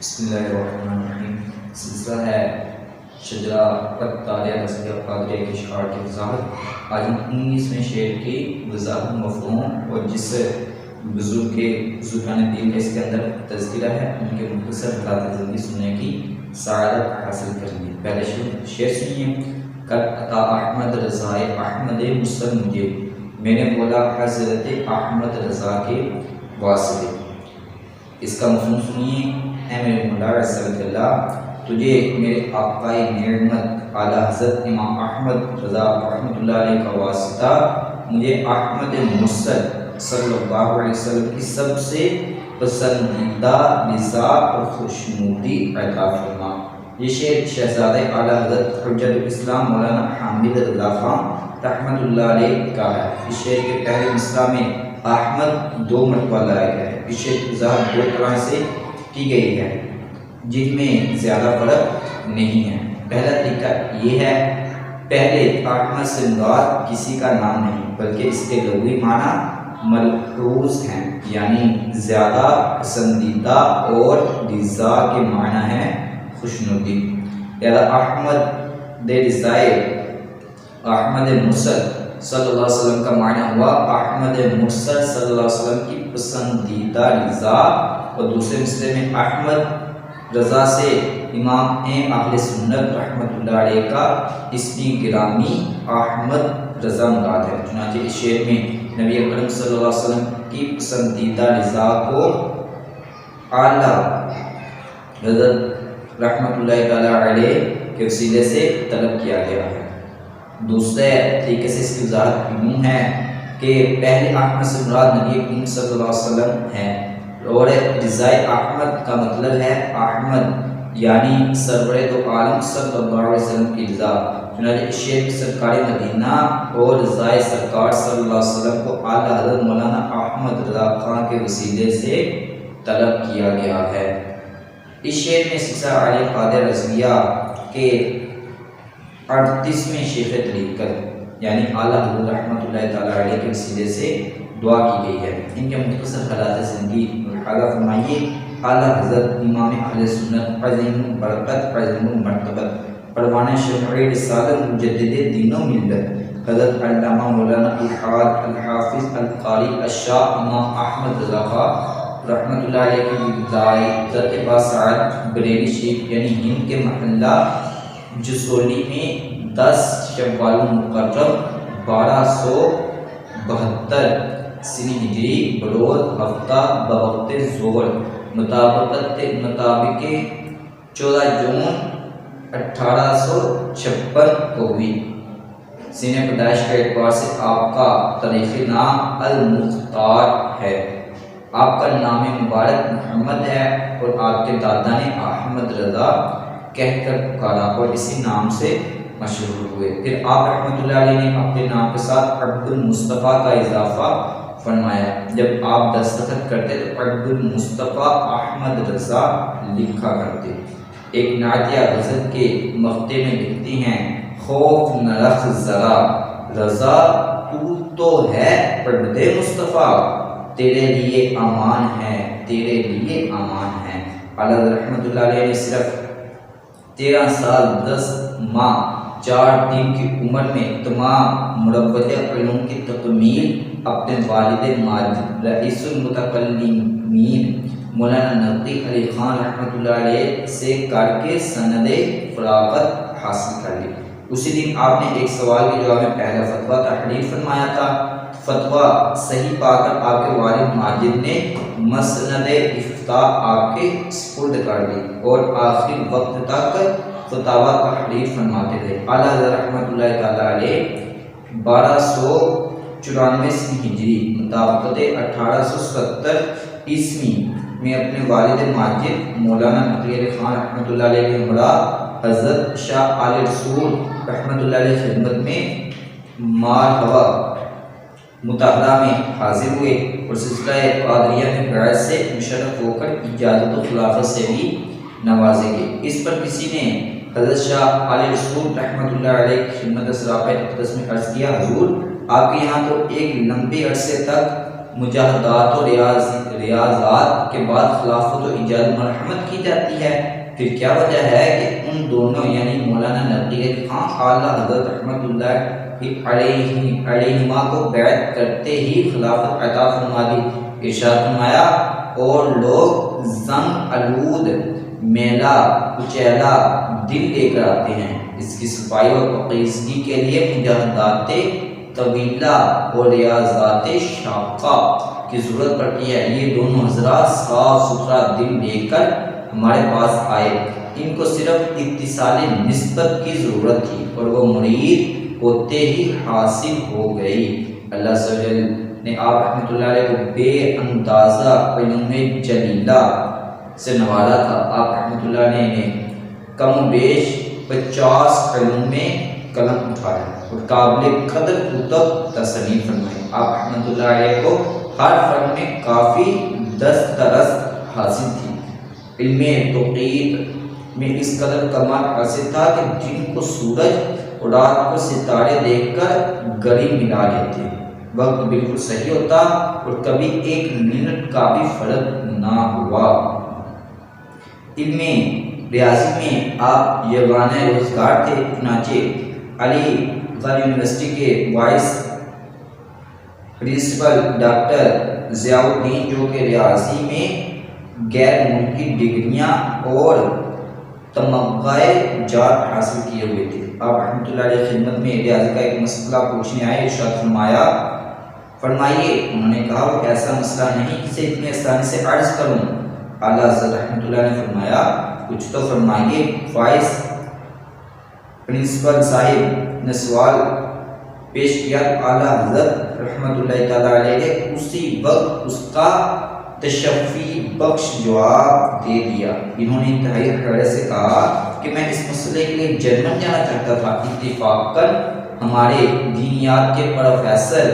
بسم اللہ الرحمن الرحیم سلسلہ ہے شجرہ قطاریہ رضیہ قادریہ کے اشعار کی وضاحت۔ آج ہم 19ویں شعر کی وضاحت مفہوم اور جس بزرگ کے بزرگان دین کا اس کے اندر تذکرہ ہے ان کے مختصر حالات زندگی سننے کی سعادت حاصل کریں گے۔ پہلے شعر سنیے۔ قد عطا احمد رضائے احمد مرسل مجھے، میں نے بولا حضرت احمد رضا کے واسطے۔ اس کا مفہوم سنیے۔ اے میرے مولا رسول اللہ، تجھے میرے آقائے نعمت اعلیٰ حضرت امام احمد رضا رحمۃ اللہ علیہ کا واسطہ مجھے احمد مرسل صلی اللہ علیہ وسلم کی سب سے پسندیدہ مزاج اور خوشنودی عطا فرما۔ یہ شعر شہزادہ اعلیٰ حضرت حجت الاسلام مولانا حامد رضا خان رحمۃ اللہ علیہ کا ہے۔ اس شعر کے پہلے مصرع میں احمد 2 مرتبہ لایا گیا ہے۔ اس شعر کی وضاحت 2 طرح سے کی گئی ہے جن میں زیادہ فرق نہیں ہے۔ پہلا طریقہ یہ ہے، پہلے احمد سے مراد کسی کا نام نہیں بلکہ اس کے لغوی معنی ملحوظ ہیں، یعنی زیادہ پسندیدہ اور رضا کے معنی ہے خوشنودی۔ لہذا احمد رضائے احمد مرسل صلی اللہ علیہ وسلم کا معنی ہوا احمد مرسل صلی اللہ علیہ وسلم کی پسندیدہ رضا، اور دوسرے مصرع میں احمد رضا سے امام اہل سنت رحمۃ اللہ علیہ کا اسمی گرامی احمد رضا مراد ہے۔ چنانچہ اس شعر میں نبی اکرم صلی اللہ علیہ وسلم کی پسندیدہ رضا کو اعلیٰ حضرت رحمۃ اللہ تعالیٰ علیہ کے وسیلے سے طلب کیا گیا ہے۔ دوسرے طریقے سے اس کی وضاحت یوں ہے کہ پہلے احمد سے مراد نبی کریم صلی اللہ علیہ وسلم ہے، اور رضائے احمد کا مطلب ہے احمد یعنی سرور دو عالم صلی اللہ علیہ وسلم کی رضا۔ چنانچہ اس شعر کی سرکار مدینہ اور رضائے سرکار صلی اللہ علیہ وسلم کو اعلیٰ حضرت مولانا احمد رضا خان کے وسیلے سے طلب کیا گیا ہے۔ اس شعر میں سلسلہ علی قادر رضویہ کے 38ویں شیخ طریقت یعنی اعلیٰ حضرت رحمۃ اللہ تعالیٰ علیہ کے وسیلے سے دعا کی گئی ہے۔ ان کے مختصر حالات زندگی ملاحظہ فرمائیے۔ اعلیٰ حضرت امام اہل سنت عظیم برکت عظیم مرتبت پروانہ شمع رسالت مجدد دین و ملت حضرت علامہ مولانا الحاج الحافظ القاری الشاہ امام احمد رضا خان رحمۃ اللہ علیہ کی ولادت باسعد بریلی شریف یعنی ہند کے محلہ جسولی میں 10 شوال المکرم 1272 سنی ہجری بروز ہفتہ بوقت ظہر مطابق 14 جون 1856 کو ہوئی۔ سن پیدائش کے اعتبار سے آپ کا تاریخی نام المختار ہے۔ آپ کا نام مبارک محمد ہے اور آپ کے دادا نے احمد رضا کہہ کر پکارا اور اسی نام سے مشہور ہوئے۔ پھر آپ رحمۃ اللہ علیہ نے اپنے نام کے ساتھ عبد المصطفیٰ کا اضافہ فرمایا۔ جب آپ دستخط کرتے تو عبد المصطفیٰ احمد رضا لکھا کرتے۔ ایک نعتیہ غزل کے مقطع میں لکھتی ہیں، خوف نہ رکھ ذرا رضا تو ہے عبد مصطفیٰ، تیرے لیے امان ہے تیرے لیے امان ہے۔ اعلیٰ رحمۃ اللہ علیہ نے صرف 13 سال 10 ماہ 4 دن کی عمر میں تمام مروت علوم کی تکمیل اپنے والد ماجد رئیس المتکلمین مولانا نقی علی خان رحمۃ اللہ علیہ سے کر کے سند فراغت حاصل کر لی۔ اسی دن آپ نے ایک سوال کے جواب میں پہلا فتویٰ تحریر فرمایا تھا۔ فتویٰ صحیح پا کر آپ کے والد ماجد نے مسند افتاء آپ کے سپرد کر دی اور آخری وقت تک فتاویٰ تحریر فرماتے تھے۔ اعلیٰ حضرت رحمۃ اللہ تعالیٰ علیہ 1294 سنی ہجری مطابق 1870 عیسوی میں اپنے والد ماجد مولانا نقی علی خان رحمۃ اللہ علیہ کے ہمراہ حضرت شاہ آل رسول رحمۃ اللہ علیہ خدمت میں مارحبا مطالعہ میں حاضر ہوئے اور سلسلہ قادریہ میں بیعت سے مشرف ہو کر اجازت و خلافت سے بھی نوازے گئے۔ اس پر کسی نے حضرت شاہ آل رسول رحمۃ اللہ علیہ کی خدمت سراپہ اقدس میں عرض کیا، حضور آپ کے یہاں تو ایک لمبے عرصے تک مجاہدات و ریاضات کے بعد خلافت و ایجاد مرحمت کی جاتی ہے؟ پھر کیا وجہ ہے کہ ان دونوں یعنی مولانا نقی علی خان اعلیٰ حضرت رحمۃ اللہ علیہما کو بیعت کرتے ہی خلافت عطا فرما دی؟ ارشاد فرمایا اور لوگ زنگ آلود میلا کچیلا دل لے کر آتے ہیں، اس کی صفائی اور پاکیزگی کے لیے مجاہدات طویلہ اور ریاضات شاقہ کی ضرورت پڑتی ہے۔ یہ دونوں حضرات صاف ستھرا دل لے کر ہمارے پاس آئے، ان کو صرف اتصال نسبت کی ضرورت تھی اور وہ مرید ہوتے ہی حاصل ہو گئی۔ اللہ سبحانہ نے آپ رحمۃ اللہ علیہ کو بے اندازہ علم جلیلہ سے نوازا تھا۔ آپ رحمۃ اللہ علیہ نے کم و بیش 50 علوم میں قلم اٹھایا اور قابل قدر کتب تصنیف فرمائی۔ آپ رحمۃ اللہ علیہ کو ہر فن میں کافی دسترس حاصل تھی۔ علم توقیت میں اس قدر کمال حاصل تھا کہ جن کو سورج اور رات کو ستارے دیکھ کر گڑی ملا لیتے، وقت بالکل صحیح ہوتا اور کبھی ایک منٹ کا بھی فرق نہ ہوا۔ علم ریاضی میں آپ یگانہ روزگار تھے، چنانچہ علی گڑھ یونیورسٹی کے وائس پرنسپل ڈاکٹر ضیاء الدین جو کہ ریاضی میں غیر ملکی ڈگریاں اور تمغہ جات حاصل کیے ہوئے تھے، آپ رحمۃ اللہ علیہ خدمت میں ریاضی کا ایک مسئلہ پوچھنے آئے۔ ارشاد فرمائیے، انہوں نے کہا وہ ایسا مسئلہ نہیں جسے اتنی آسانی سے عرض کروں۔ اعلیٰ حضرت رحمۃ اللہ نے فرمایا کچھ تو فرمائیے۔ وائس پرنسپل صاحب نے سوال پیش کیا، اعلیٰ حضرت رحمۃ اللہ تعالیٰ علیہ نے اسی وقت اس کا تشفی بخش جواب دے دیا۔ انہوں نے انتہائی حیرت سے کہا کہ میں اس مسئلے کے لیے جرمن جانا چاہتا تھا۔ اتفاقاً ہمارے دینیات کے پروفیسر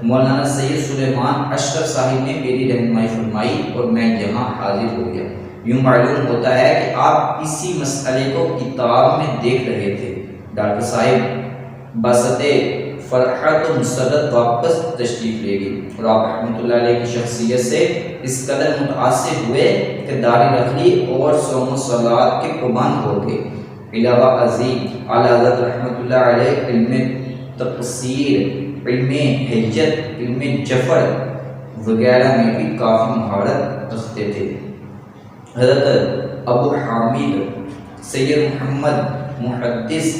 مولانا سید سلیمان اشرف صاحب نے میری رہنمائی فرمائی اور میں یہاں حاضر ہو گیا۔ یوں معلوم ہوتا ہے کہ آپ اسی مسئلے کو کتاب میں دیکھ رہے تھے۔ ڈاکٹر صاحب باسط فرحت و مسرت واپس تشریف لے گئی اور آپ رحمۃ اللہ علیہ کی شخصیت سے اس قدر متاثر ہوئے کہ داڑھی رکھ لی اور صوم و صلات کے پابند ہو گئے۔ علاوہ ازیں اعلیٰ حضرت رحمۃ اللہ علیہ علم تفسیر، علم حجت، علم جفر وغیرہ میں بھی کافی مہارت رکھتے تھے۔ حضرت ابو حامد سید محمد محدث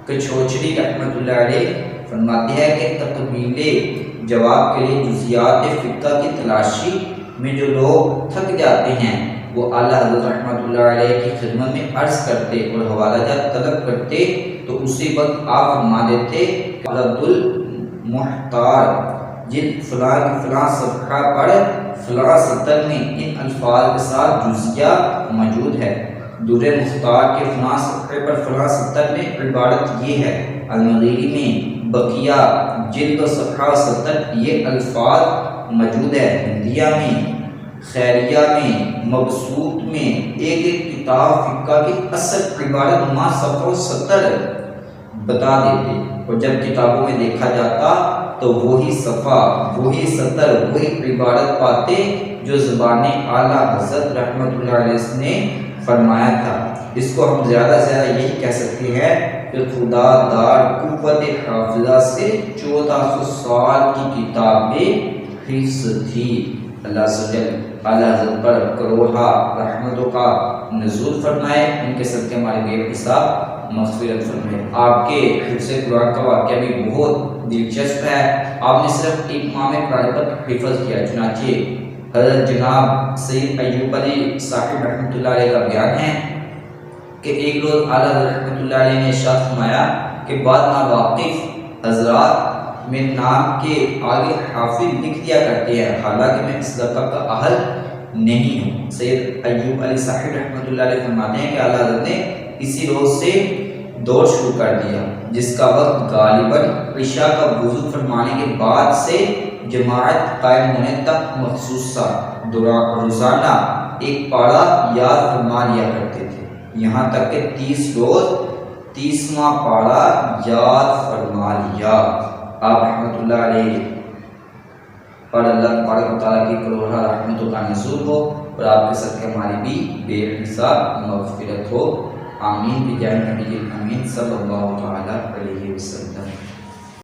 کچھوچری رحمۃ اللہ علیہ فرماتے ہیں کہ تقبیل جواب کے لیے جزیات فقہ کی تلاشی میں جو لوگ تھک جاتے ہیں وہ اعلیٰ حضرت رحمۃ اللہ علیہ کی خدمت میں عرض کرتے اور حوالہ جات طلب کرتے تو اسی وقت آپ فرما دیتے کہ عبد المحتار جلد فلاں کی فلاں صفحہ پر فلاں سطر میں ان الفاظ کے ساتھ جزیہ موجود ہے، در مختار کے فلاں صفحے پر فلاں سطر میں عبارت یہ ہے، المغیری میں بقیہ جلد و صفحہ سطر یہ الفاظ موجود ہے، ہندیہ میں، خیریہ میں، مبسوط میں ایک ایک کتاب فقہ کی اصل عبارت ما صفحہ و سطر بتا دیتے اور جب کتابوں میں دیکھا جاتا تو وہی صفحہ، وہی سطر، وہی عبارت پاتے جو زبان اعلیٰ حضرت رحمۃ اللہ علیہ نے فرمایا تھا۔ اس کو ہم زیادہ سے زیادہ یہی کہہ سکتے ہیں کہ خدا دار قوت حافظہ سے 1400 سال کی کتابیں حفظ تھی۔ اللہ سجل اعلیٰ حضرت پر کروڑا رحمتوں کا نزول فرمائے، ان کے صدقے ہمارے بے حساب مغفرت فرمائے۔ آپ کے حفظ قرآن کا واقعہ بھی بہت دلچسپ ہے۔ آپ نے صرف ایک ماہ میں قرآن پر حفظ کیا، چنانچہ حضرت جناب سید ایوب علی صاحب رحمۃ اللہ علیہ کا بیان ہے کہ ایک روز اعلیٰ حضرت رحمۃ اللہ علیہ نے ارشاد فرمایا کہ بعض ناواقف حضرات میں نام کے آگے حافظ لکھ دیا کرتے ہیں، حالانکہ میں اس لقب کا اہل نہیں ہوں۔ سید ایوب علی صاحب رحمۃ اللہ علیہ فرماتے ہیں کہ اعلیٰ حضرت نے اسی روز سے دور شروع کر دیا جس کا وقت غالباً عشاء کا وضو فرمانے کے بعد سے جماعت قائم ہونے تک مخصوص روزانہ ایک پارہ یاد فرما لیا کرتے تھے، یہاں تک کہ 30 روز 30واں پارہ یاد فرما لیا۔ آپ رحمۃ اللہ علیہ اور اللہ تبارک و تعالیٰ کی کروڑہ رحمتوں کا نزول ہو اور آپ کے صدقے ہماری بھی بے حساب مغفرت ہو. آمین بجاہ نبی الامین صلی اللہ تعالیٰ